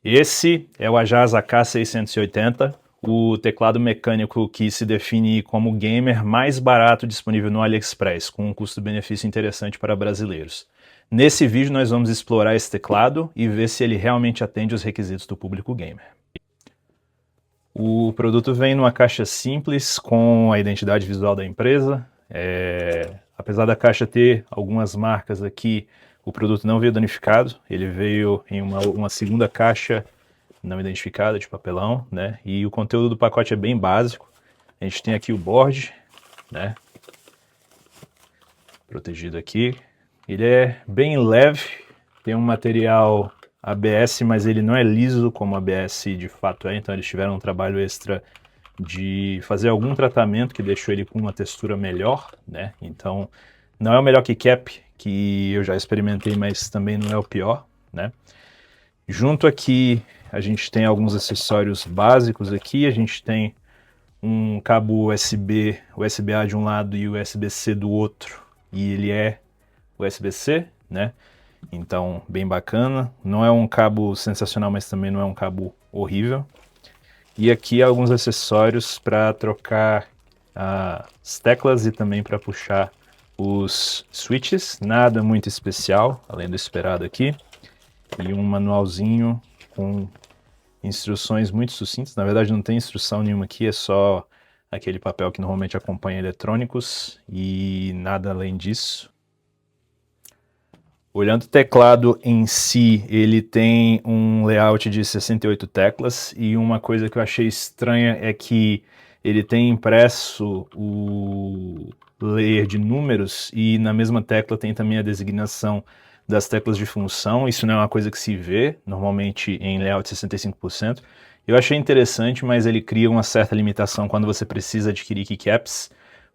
Esse é o Ajaz AK680, o teclado mecânico que se define como gamer mais barato disponível no AliExpress, com um custo-benefício interessante para brasileiros. Nesse vídeo nós vamos explorar esse teclado e ver se ele realmente atende os requisitos do público gamer. O produto vem numa caixa simples com a identidade visual da empresa. Apesar da caixa ter algumas marcas aqui, o produto não veio danificado, ele veio em uma segunda caixa não identificada de papelão, né? E o conteúdo do pacote é bem básico. A gente tem aqui o board, né? Protegido aqui. Ele é bem leve, tem um material ABS, mas ele não é liso como ABS de fato é, então eles tiveram um trabalho extra de fazer algum tratamento que deixou ele com uma textura melhor, né? Então não é o melhor keycap que eu já experimentei, mas também não é o pior, né? Junto aqui a gente tem alguns acessórios básicos aqui, a gente tem um cabo USB, USB-A de um lado e USB-C do outro, e ele é USB-C, né? Então, bem bacana. Não é um cabo sensacional, mas também não é um cabo horrível. E aqui alguns acessórios para trocar as teclas e também para puxar os switches. Nada muito especial, além do esperado aqui. E um manualzinho com instruções muito sucintas. Na verdade, não tem instrução nenhuma aqui, é só aquele papel que normalmente acompanha eletrônicos e nada além disso. Olhando o teclado em si, ele tem um layout de 68 teclas e uma coisa que eu achei estranha é que ele tem impresso o layer de números e na mesma tecla tem também a designação das teclas de função. Isso não é uma coisa que se vê normalmente em layout 65%. Eu achei interessante, mas ele cria uma certa limitação quando você precisa adquirir keycaps,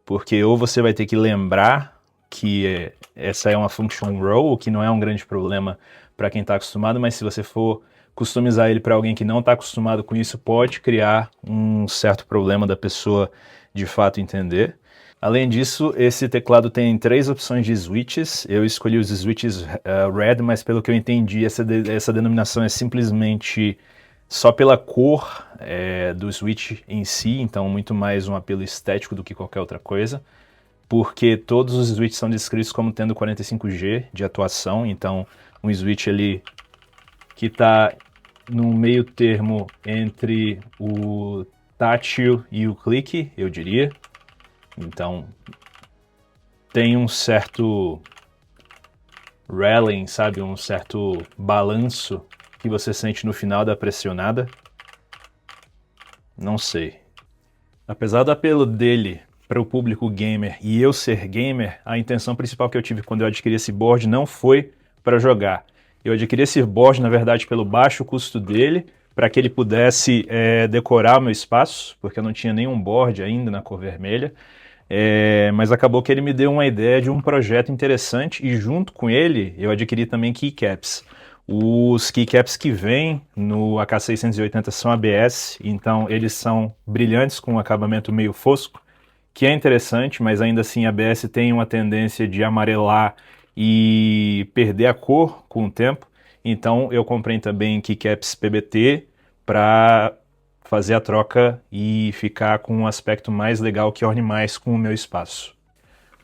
porque ou você vai ter que lembrar que essa é uma function row, o que não é um grande problema para quem está acostumado, mas se você for customizar ele para alguém que não está acostumado com isso, pode criar um certo problema da pessoa de fato entender. Além disso, esse teclado tem 3 opções de switches. Eu escolhi os switches red, mas pelo que eu entendi, essa denominação é simplesmente só pela cor do switch em si, então muito mais um apelo estético do que qualquer outra coisa, porque todos os switches são descritos como tendo 45G de atuação, então um switch ali que está no meio termo entre o tátil e o clique, eu diria. Então tem um certo rallying, sabe, um certo balanço que você sente no final da pressionada. Não sei. Apesar do apelo dele para o público gamer e eu ser gamer, a intenção principal que eu tive quando eu adquiri esse board não foi para jogar. Eu adquiri esse board, na verdade, pelo baixo custo dele, para que ele pudesse decorar o meu espaço, porque eu não tinha nenhum board ainda na cor vermelha. Mas acabou que ele me deu uma ideia de um projeto interessante e junto com ele eu adquiri também keycaps. Os keycaps que vêm no AK680 são ABS, então eles são brilhantes com um acabamento meio fosco, que é interessante, mas ainda assim a ABS tem uma tendência de amarelar e perder a cor com o tempo. Então eu comprei também keycaps PBT para fazer a troca e ficar com um aspecto mais legal que orne mais com o meu espaço.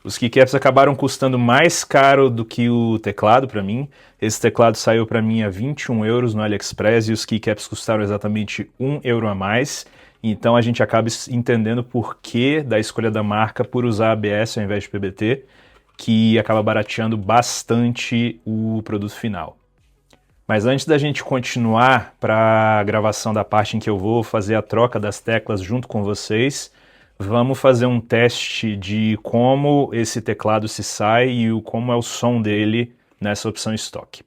Os keycaps acabaram custando mais caro do que o teclado para mim. Esse teclado saiu para mim a 21 euros no AliExpress e os keycaps custaram exatamente 1 euro a mais. Então a gente acaba entendendo o porquê da escolha da marca por usar ABS ao invés de PBT, que acaba barateando bastante o produto final. Mas antes da gente continuar para a gravação da parte em que eu vou fazer a troca das teclas junto com vocês, vamos fazer um teste de como esse teclado se sai e como é o som dele nessa opção estoque.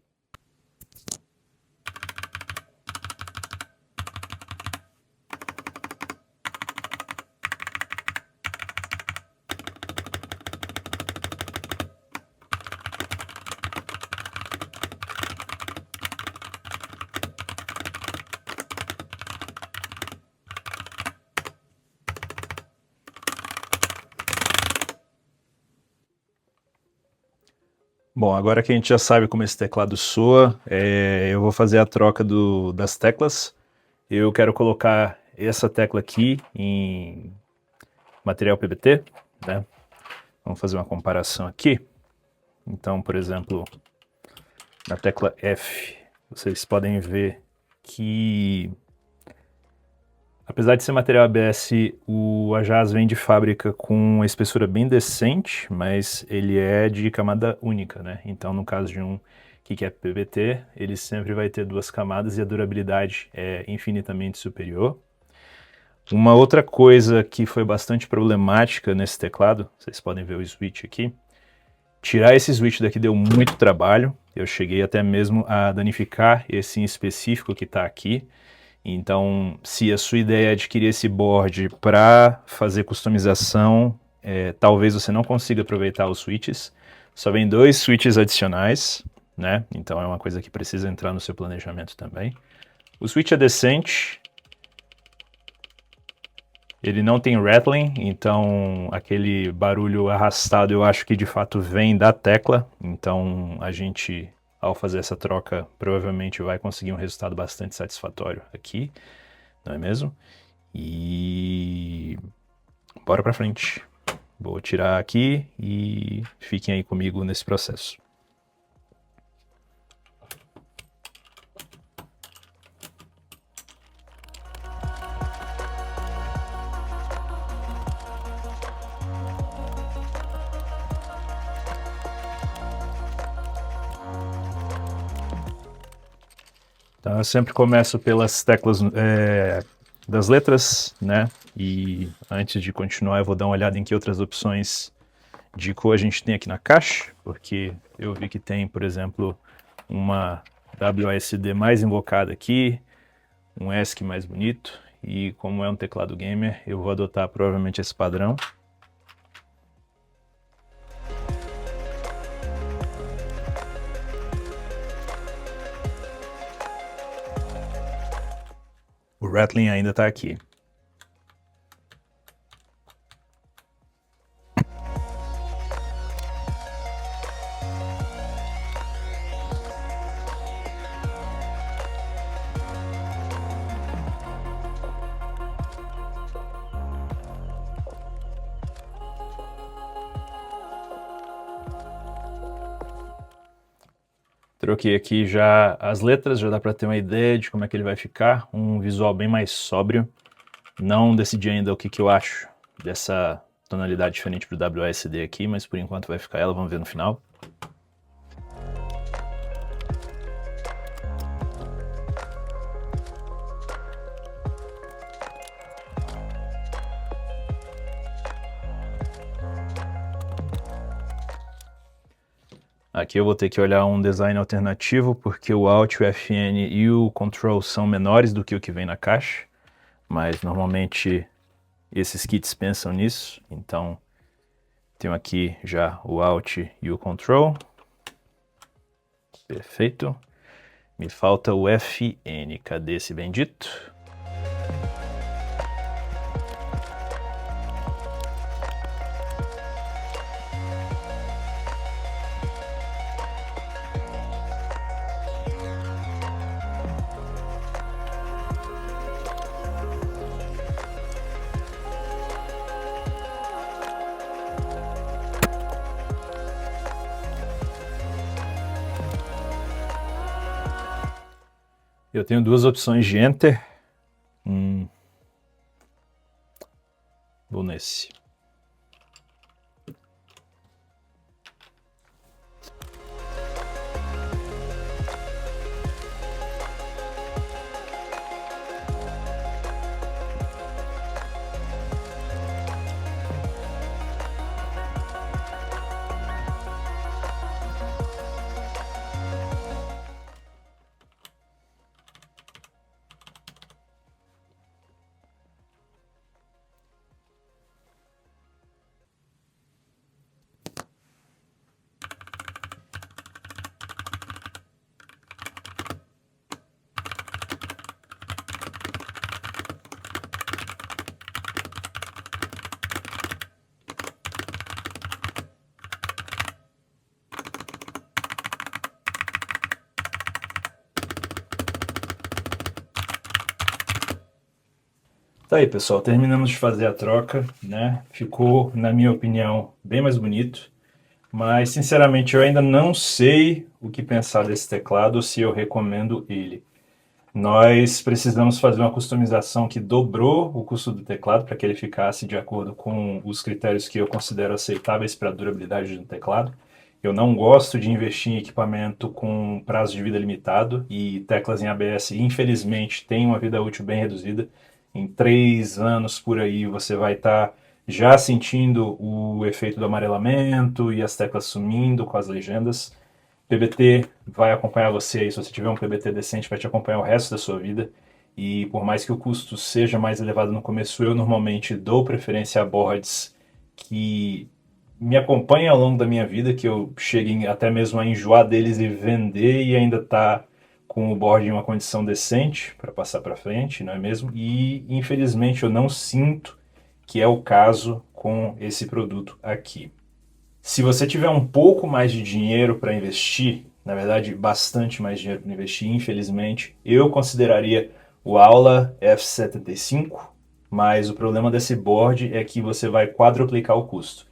Bom, agora que a gente já sabe como esse teclado soa, eu vou fazer a troca das teclas. Eu quero colocar essa tecla aqui em material PBT, né? Vamos fazer uma comparação aqui. Então, por exemplo, na tecla F, vocês podem ver que, apesar de ser material ABS, o Ajaz vem de fábrica com uma espessura bem decente, mas ele é de camada única, né? Então, no caso de um que é PBT, ele sempre vai ter duas camadas e a durabilidade é infinitamente superior. Uma outra coisa que foi bastante problemática nesse teclado, vocês podem ver o switch aqui, tirar esse switch daqui deu muito trabalho, eu cheguei até mesmo a danificar esse em específico que está aqui. Então, se a sua ideia é adquirir esse board para fazer customização, talvez você não consiga aproveitar os switches. Só vem 2 switches adicionais, né? Então é uma coisa que precisa entrar no seu planejamento também. O switch é decente, ele não tem rattling, então aquele barulho arrastado eu acho que de fato vem da tecla. Então a gente, ao fazer essa troca, provavelmente vai conseguir um resultado bastante satisfatório aqui, não é mesmo? E bora pra frente. Vou tirar aqui e fiquem aí comigo nesse processo. Então eu sempre começo pelas teclas das letras, né? E antes de continuar eu vou dar uma olhada em que outras opções de cor a gente tem aqui na caixa, porque eu vi que tem, por exemplo, uma WASD mais invocada aqui, um ESC mais bonito, e como é um teclado gamer, eu vou adotar provavelmente esse padrão. O rattling ainda está aqui. Troquei aqui já as letras, já dá para ter uma ideia de como é que ele vai ficar, um visual bem mais sóbrio. Não decidi ainda o que eu acho dessa tonalidade diferente para o WASD aqui, mas por enquanto vai ficar ela, vamos ver no final. Aqui eu vou ter que olhar um design alternativo, porque o Alt, o FN e o Control são menores do que o que vem na caixa, mas normalmente esses kits pensam nisso, então tenho aqui já o Alt e o Control. Perfeito. Me falta o FN, cadê esse bendito? Eu tenho duas opções de Enter. Vou nesse. Tá aí, pessoal, terminamos de fazer a troca, né? Ficou, na minha opinião, bem mais bonito, mas sinceramente eu ainda não sei o que pensar desse teclado ou se eu recomendo ele. Nós precisamos fazer uma customização que dobrou o custo do teclado para que ele ficasse de acordo com os critérios que eu considero aceitáveis para a durabilidade do teclado. Eu não gosto de investir em equipamento com prazo de vida limitado e teclas em ABS, infelizmente, têm uma vida útil bem reduzida. Em 3 anos por aí você vai estar já sentindo o efeito do amarelamento e as teclas sumindo com as legendas. PBT vai acompanhar você aí, se você tiver um PBT decente, vai te acompanhar o resto da sua vida. E por mais que o custo seja mais elevado no começo, eu normalmente dou preferência a boards que me acompanhem ao longo da minha vida, que eu chegue até mesmo a enjoar deles e vender e ainda tá com o board em uma condição decente para passar para frente, não é mesmo? E infelizmente eu não sinto que é o caso com esse produto aqui. Se você tiver um pouco mais de dinheiro para investir, na verdade, bastante mais dinheiro para investir, infelizmente, eu consideraria o Aula F75, mas o problema desse board é que você vai quadruplicar o custo.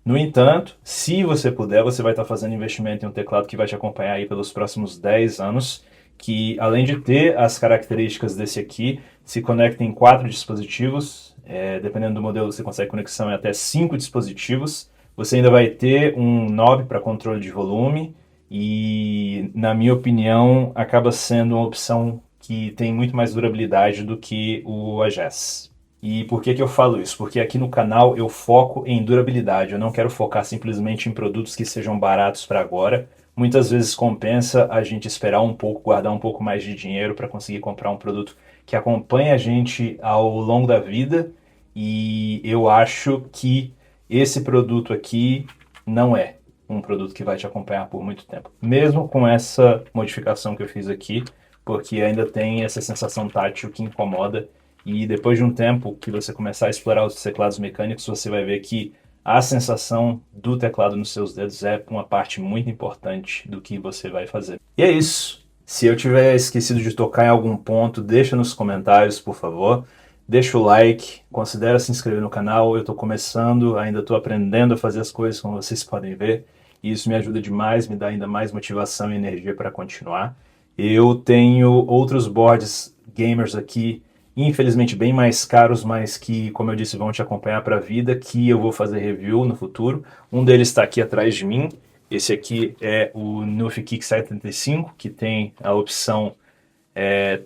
No entanto, se você puder, você vai estar fazendo investimento em um teclado que vai te acompanhar aí pelos próximos 10 anos, que além de ter as características desse aqui, se conecta em 4 dispositivos, dependendo do modelo você consegue conexão em até 5 dispositivos. Você ainda vai ter um knob para controle de volume e, na minha opinião, acaba sendo uma opção que tem muito mais durabilidade do que o AGES. E por que eu falo isso? Porque aqui no canal eu foco em durabilidade, eu não quero focar simplesmente em produtos que sejam baratos para agora. Muitas vezes compensa a gente esperar um pouco, guardar um pouco mais de dinheiro para conseguir comprar um produto que acompanhe a gente ao longo da vida, e eu acho que esse produto aqui não é um produto que vai te acompanhar por muito tempo. Mesmo com essa modificação que eu fiz aqui, porque ainda tem essa sensação tátil que incomoda. E depois de um tempo que você começar a explorar os teclados mecânicos, você vai ver que a sensação do teclado nos seus dedos é uma parte muito importante do que você vai fazer. E é isso. Se eu tiver esquecido de tocar em algum ponto, deixa nos comentários, por favor. Deixa o like, considera se inscrever no canal. Eu estou começando, ainda estou aprendendo a fazer as coisas, como vocês podem ver. E isso me ajuda demais, me dá ainda mais motivação e energia para continuar. Eu tenho outros boards gamers aqui, infelizmente bem mais caros, mas que, como eu disse, vão te acompanhar para a vida, que eu vou fazer review no futuro. Um deles está aqui atrás de mim. Esse aqui é o Nufikick 75, que tem a opção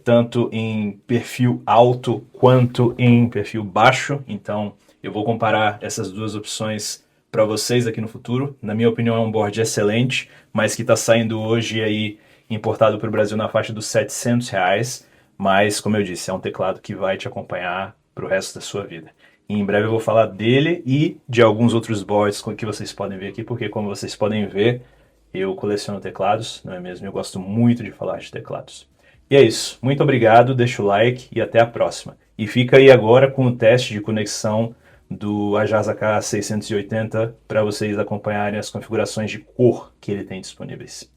tanto em perfil alto quanto em perfil baixo. Então eu vou comparar essas duas opções para vocês aqui no futuro. Na minha opinião é um board excelente, mas que está saindo hoje aí importado para o Brasil na faixa dos R$ 700. Mas, como eu disse, é um teclado que vai te acompanhar para o resto da sua vida. E em breve eu vou falar dele e de alguns outros boards que vocês podem ver aqui, porque como vocês podem ver, eu coleciono teclados, não é mesmo? Eu gosto muito de falar de teclados. E é isso. Muito obrigado, deixa o like e até a próxima. E fica aí agora com o teste de conexão do Ajas AK680 para vocês acompanharem as configurações de cor que ele tem disponíveis.